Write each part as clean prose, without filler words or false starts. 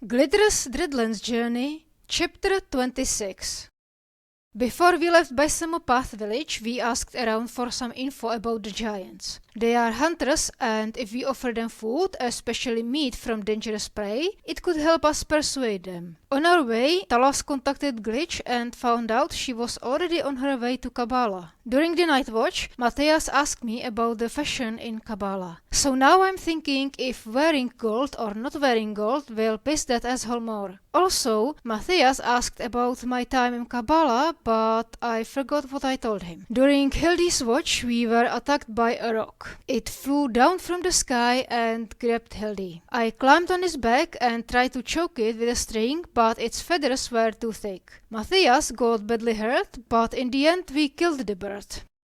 Glitter's Dreadlands Journey, Chapter 26. Before we left Baisamopath village, we asked around for some info about the giants. They are hunters, and if we offer them food, especially meat from dangerous prey, it could help us persuade them. On our way, Talas contacted Glitch and found out she was already on her way to Kabbalah. During the night watch, Matthias asked me about the fashion in Kabbalah. So now I'm thinking if wearing gold or not wearing gold will piss that asshole more. Also, Matthias asked about my time in Kabbalah, but I forgot what I told him. During Hildy's watch, we were attacked by a rock. It flew down from the sky and grabbed Hildy. I climbed on his back and tried to choke it with a string, but its feathers were too thick. Matthias got badly hurt, but in the end we killed the bird.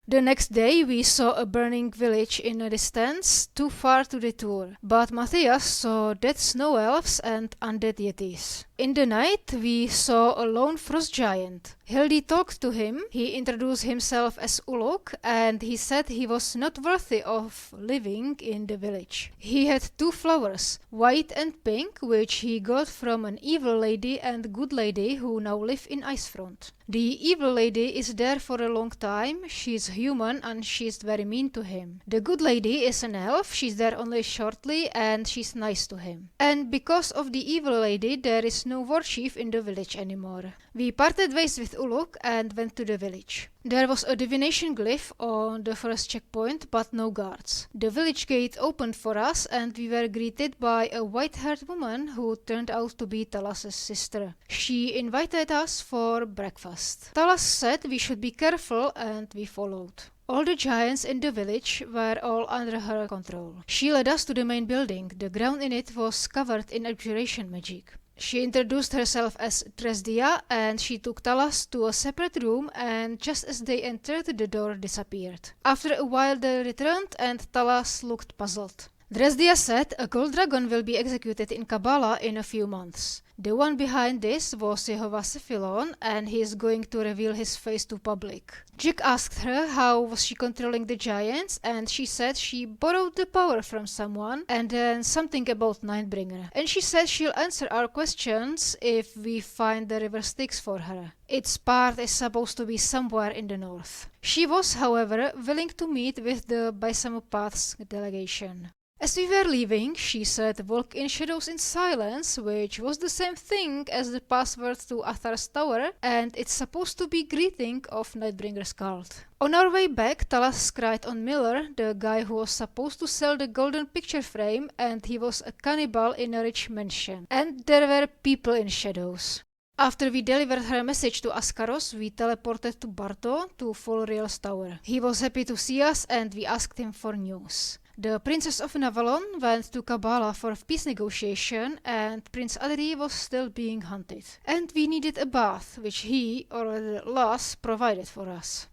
The next day we saw a burning village in a distance, too far to detour, but Matthias saw dead snow elves and undead yetis. In the night we saw a lone frost giant. Hildy talked to him, he introduced himself as Ulok, and he said he was not worthy of living in the village. He had two flowers, white and pink, which he got from an evil lady and good lady who now live in Icefront. The evil lady is there for a long time, she's human and she's very mean to him. The good lady is an elf, she's there only shortly and she's nice to him. And because of the evil lady there is no war chief in the village anymore. We parted ways with Uluk and went to the village. There was a divination glyph on the first checkpoint, but no guards. The village gate opened for us and we were greeted by a white-haired woman who turned out to be Talas's sister. She invited us for breakfast. Talas said we should be careful and we followed. All the giants in the village were all under her control. She led us to the main building. The ground in it was covered in abjuration magic. She introduced herself as Dresdia and she took Talas to a separate room, and just as they entered the door disappeared. After a while they returned and Talas looked puzzled. Dresdia said a gold dragon will be executed in Kabbalah in a few months. The one behind this was Jehovah Sephilon, and he is going to reveal his face to public. Jack asked her how was she controlling the giants, and she said she borrowed the power from someone, and then something about Nightbringer. And she said she'll answer our questions if we find the river Styx for her. Its part is supposed to be somewhere in the north. She was, however, willing to meet with the Baisamopath's delegation. As we were leaving, she said "walk in shadows in silence," which was the same thing as the password to Athar's tower, and it's supposed to be greeting of Nightbringer's cult. On our way back, Talas cried on Miller, the guy who was supposed to sell the golden picture frame, and he was a cannibal in a rich mansion. And there were people in shadows. After we delivered her message to Askaros, we teleported to Barto to Folriel's tower. He was happy to see us and we asked him for news. The Princess of Navalon went to Kabbalah for peace negotiation and Prince Adri was still being hunted. And we needed a bath, which he, or Las, provided for us.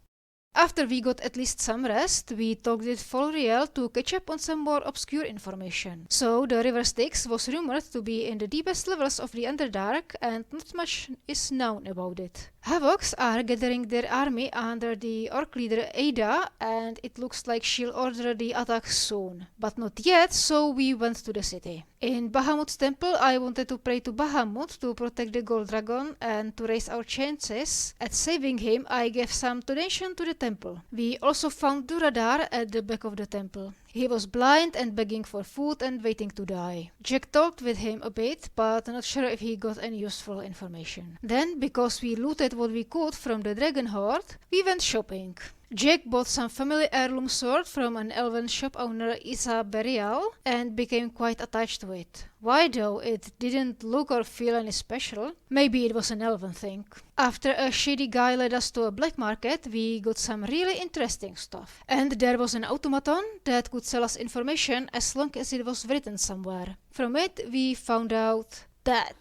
After we got at least some rest, we talked with Folriel to catch up on some more obscure information. So the river Styx was rumored to be in the deepest levels of the Underdark and not much is known about it. Havocs are gathering their army under the orc leader Ada, and it looks like she'll order the attack soon. But not yet, so we went to the city. In Bahamut's temple I wanted to pray to Bahamut to protect the gold dragon and to raise our chances. At saving him I gave some donation to the temple. We also found Duradar at the back of the temple. He was blind and begging for food and waiting to die. Jack talked with him a bit, but not sure if he got any useful information. Then, because we looted what we could from the dragon horde, we went shopping. Jack bought some family heirloom sword from an elven shop owner, Isa Berial, and became quite attached to it. Why though? It didn't look or feel any special. Maybe it was an elven thing. After a shady guy led us to a black market, we got some really interesting stuff. And there was an automaton that could sell us information as long as it was written somewhere. From it we found out that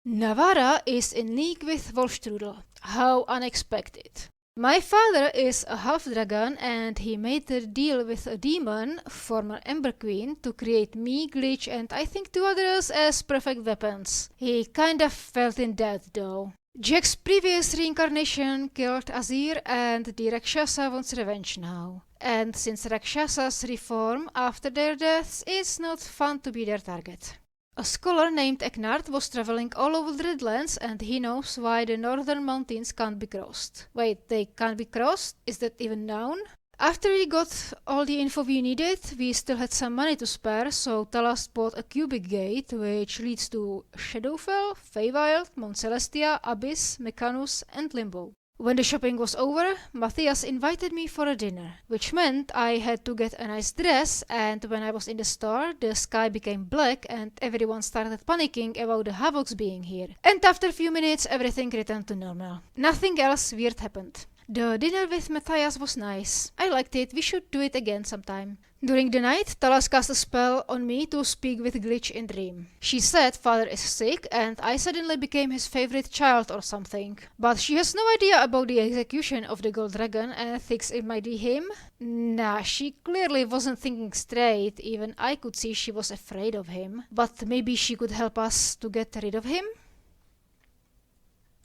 Navara is in league with Wolfstrudel. How unexpected. My father is a half-dragon and he made a deal with a demon, former Ember Queen, to create me, Glitch and I think two others as perfect weapons. He kind of felt in debt though. Jack's previous reincarnation killed Azir and the Rakshasa wants revenge now. And since Rakshasas reform after their deaths, it's not fun to be their target. A scholar named Eknard was traveling all over Dreadlands and he knows why the northern mountains can't be crossed. Wait, they can't be crossed? Is that even known? After we got all the info we needed, we still had some money to spare, so Talas bought a cubic gate which leads to Shadowfell, Feywild, Mount Celestia, Abyss, Mechanus and Limbo. When the shopping was over, Matthias invited me for a dinner, which meant I had to get a nice dress, and when I was in the store, the sky became black and everyone started panicking about the havocs being here. And after a few minutes, everything returned to normal. Nothing else weird happened. The dinner with Matthias was nice. I liked it. We should do it again sometime. During the night, Talas cast a spell on me to speak with Glitch in dream. She said father is sick and I suddenly became his favorite child or something. But she has no idea about the execution of the gold dragon and thinks it might be him. Nah, she clearly wasn't thinking straight. Even I could see she was afraid of him. But maybe she could help us to get rid of him?